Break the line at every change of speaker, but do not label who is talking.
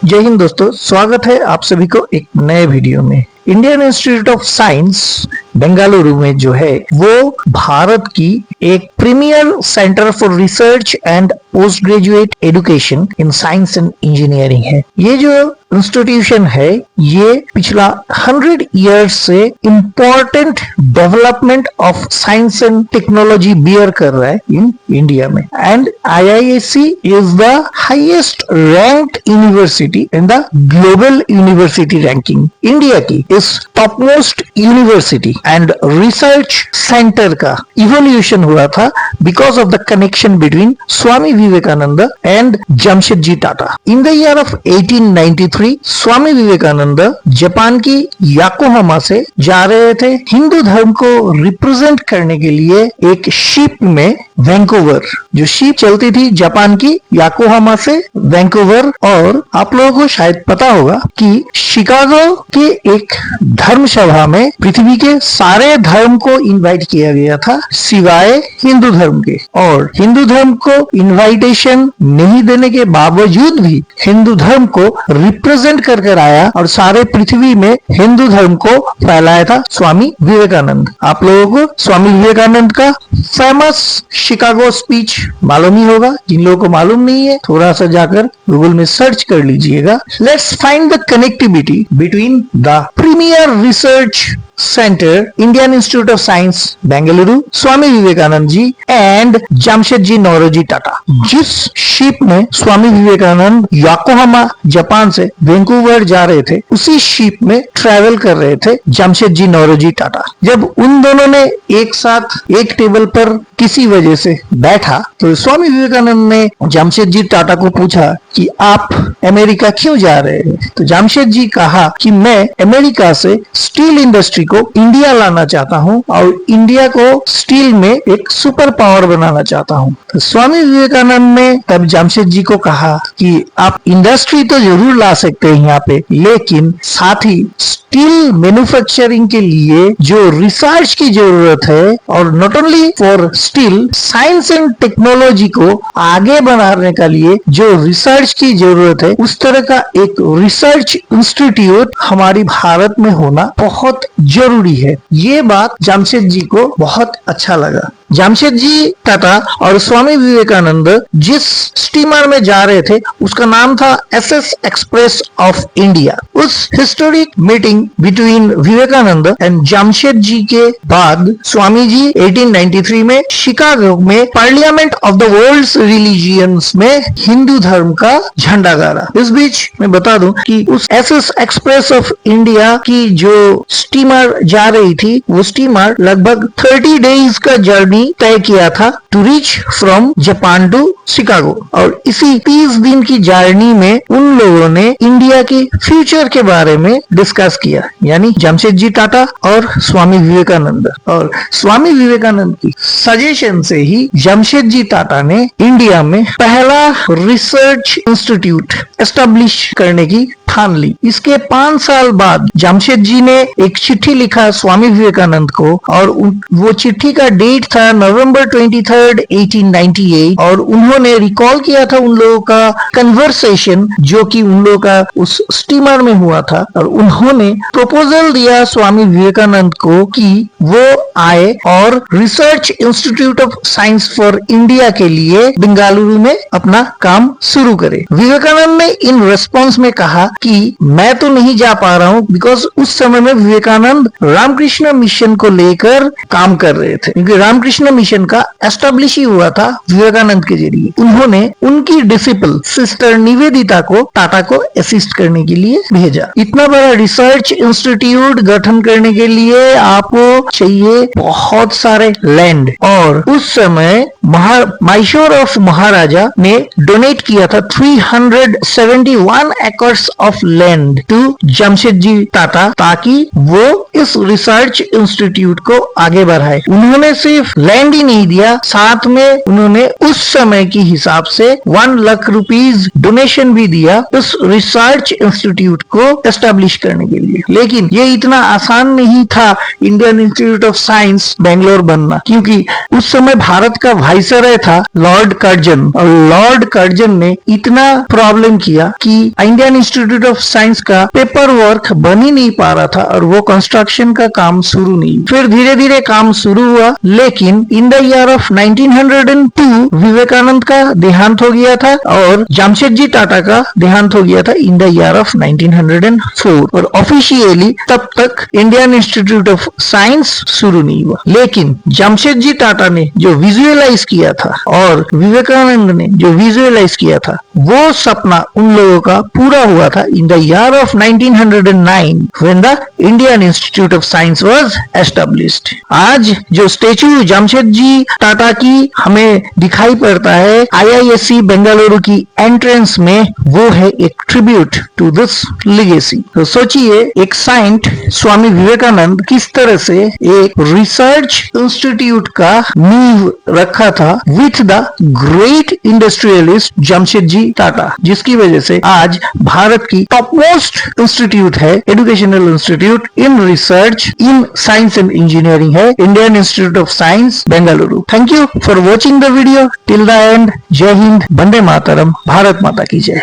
जय हिंद दोस्तों, स्वागत है आप सभी को एक नए वीडियो में। Indian Institute of Science Bengaluru में जो है वो भारत की एक premier centre for research and post graduate education in science and engineering है। ये जो इंस्टीट्यूशन है ये पिछला 100 इयर्स से important development of science and technology bear कर रहा है इन इंडिया में। And IISc is the highest ranked university in the global university ranking. India की इस top most university and research centre का इवोल्यूशन हुआ था because of the connection between Swami Vivekananda and Jamshedji Tata. In the year of 1893 Swami Vivekananda Japan की Yokohama से जा रहे थे हिंदू धर्म को रिप्रेजेंट करने के लिए एक शिप में वैंकूवर, जो शिप चलती थी जापान की याकोहामा से वैंकूवर। और आप लोगों को शायद पता होगा कि शिकागो के एक धर्मसभा में पृथ्वी के सारे धर्म को इनवाइट किया गया था सिवाय हिंदू धर्म के। और हिंदू धर्म को इनवाइटेशन नहीं देने के बावजूद भी हिंदू धर्म को रिप्रेजेंट कर आया और सारे पृथ्वी में हिंदू धर्म को फैलाया था स्वामी विवेकानंद। आप लोगों को स्वामी विवेकानंद का फेमस शिकागो स्पीच मालूम ही होगा। जिन लोगों को मालूम नहीं है थोड़ा सा जाकर गूगल में सर्च कर लीजिएगा। Let's find the connectivity between the premier research centre Indian Institute of Science Bengaluru, Swami Vivekananda ji and Jamshedji Nowroji Tata. जिस शिप में स्वामी विवेकानंद याकोहामा जापान से वैंकूवर जा रहे थे उसी शिप में ट्रैवल कर रहे थे जमशेदजी नौरोजी टाटा। जब उन दोनों ने एक साथ एक टेबल पर किसी वजह से बैठा तो स्वामी विवेकानंद ने जमशेदजी टाटा को पूछा कि आप अमेरिका क्यों जा रहे हैं। तो जमशेद जी कहा कि मैं अमेरिका से स्टील इंडस्ट्री को इंडिया लाना चाहता हूं और इंडिया को स्टील में एक सुपर पावर बनाना चाहता हूं। तो स्वामी विवेकानंद ने तब जमशेद जी को कहा कि आप इंडस्ट्री तो जरूर ला सकते हैं यहाँ पे, लेकिन साथ ही स्टील मैन्युफैक्चरिंग के लिए जो रिसर्च की जरूरत है और not only for steel, science and technology को आगे बढ़ाने के लिए जो रिसर्च की जरूरत है उस तरह का एक रिसर्च इंस्टीट्यूट हमारी भारत में होना बहुत जरूरी है। ये बात जमशेद जी को बहुत अच्छा लगा। जमशेद जी टाटा और स्वामी विवेकानंद जिस स्टीमर में जा रहे थे उसका नाम था SS एक्सप्रेस ऑफ इंडिया। उस historic meeting between Vivekananda and Jamshed ji के बाद स्वामी जी 1893 में शिकागो में parliament of the worlds religions में हिंदू धर्म का झंडा गाड़ा। इस बीच मैं बता दूं कि उस SS एक्सप्रेस ऑफ इंडिया की जो स्टीमर जा रही थी वो स्टीमर लगभग 30 डेज का जर्नी तय किया था to reach from Japan to Chicago. और इसी 30 दिन की जर्नी में उन लोगों ने इंडिया के फ्यूचर के बारे में डिस्कस किया, यानी जमशेद जी टाटा और स्वामी विवेकानंद। और स्वामी विवेकानंद की सजेशन से ही जमशेद जी टाटा ने इंडिया में पहला रिसर्च इंस्टीट्यूट एस्टेब्लिश करने की ठान ली। इसके 5 साल बाद जमशेद जी ने एक चिट्ठी लिखा स्वामी विवेकानंद को और वो चिट्ठी का डेट था नवंबर 23, 1898 और उन्होंने रिकॉल किया था उन लोगों का कन्वर्सेशन जो कि उन लोगों का उस स्टीमर में हुआ था। और उन्होंने प्रपोजल दिया स्वामी विवेकानंद को कि वो आए और research institute of science for India के लिए बेंगलुरु में अपना काम शुरू करे। विवेकानंद ने इन रेस्पॉन्स में कहा कि मैं तो नहीं जा पा रहा हूं बिकॉज उस समय में विवेकानंद रामकृष्ण मिशन को लेकर काम कर रहे थे, क्योंकि रामकृष्ण मिशन का एस्टेब्लिश ही हुआ था विवेकानंद के जरिए। उन्होंने उनकी डिसिपल सिस्टर निवेदिता को टाटा को असिस्ट करने के लिए भेजा। इतना बड़ा रिसर्च इंस्टीट्यूट गठन करने के लिए आपको चाहिए बहुत सारे लैंड, और उस समय मैसूर ऑफ महाराजा ने डोनेट किया था 371 acres of of land to Jamshedji Tata ताकि वो इस रिसर्च इंस्टीट्यूट को आगे बढ़ाए। उन्होंने सिर्फ लैंड ही नहीं दिया, साथ में उन्होंने उस समय की हिसाब से 1 लाख रुपीस डोनेशन भी दिया इस रिसर्च इंस्टीट्यूट को एस्टेब्लिश करने के लिए। लेकिन ये इतना आसान नहीं था Indian Institute of science Bangalore बनना, क्योंकि उस समय भारत का वाइसरॉय था लॉर्ड कर्जन, और लॉर्ड कर्जन ने इतना प्रॉब्लम किया कि इंडियन इंस्टीट्यूट ऑफ साइंस का पेपर वर्क बन ही नहीं पा रहा था और वो कंस्ट्रक्शन का काम शुरू नहीं। फिर धीरे धीरे काम शुरू हुआ, लेकिन in the year of 1902 Vivekananda का देहांत हो गया था और जमशेदजी टाटा का देहांत हो गया था इन द ईयर ऑफ 1904, और ऑफिशियली तब तक इंडियन इंस्टीट्यूट ऑफ साइंस शुरू नहीं हुआ। लेकिन जमशेदजी टाटा ने जो विजुअलाइज किया था और विवेकानंद ने जो विजुअलाइज किया था, वो सपना उन लोगों का पूरा हुआ था इन the year of 1909 when the Indian Institute of science was established. आज जो स्टेच्यू जमशेदजी टाटा की हमें दिखाई पड़ता है IISc बेंगलुरु की एंट्रेंस में, वो है एक ट्रिब्यूट टू दिस लेगेसी। तो सोचिए एक साइंट स्वामी विवेकानंद किस तरह से एक रिसर्च इंस्टीट्यूट का नींव रखा था with the great industrialist Jamshedji Tata, जिसकी वजह से आज भारत की टॉप मोस्ट इंस्टीट्यूट है, educational institute in research in science and engineering है Indian Institute of Science Bengaluru. Thank you for watching the video till the end. Jai Hind, Vande Mataram, Bharat माता की जय।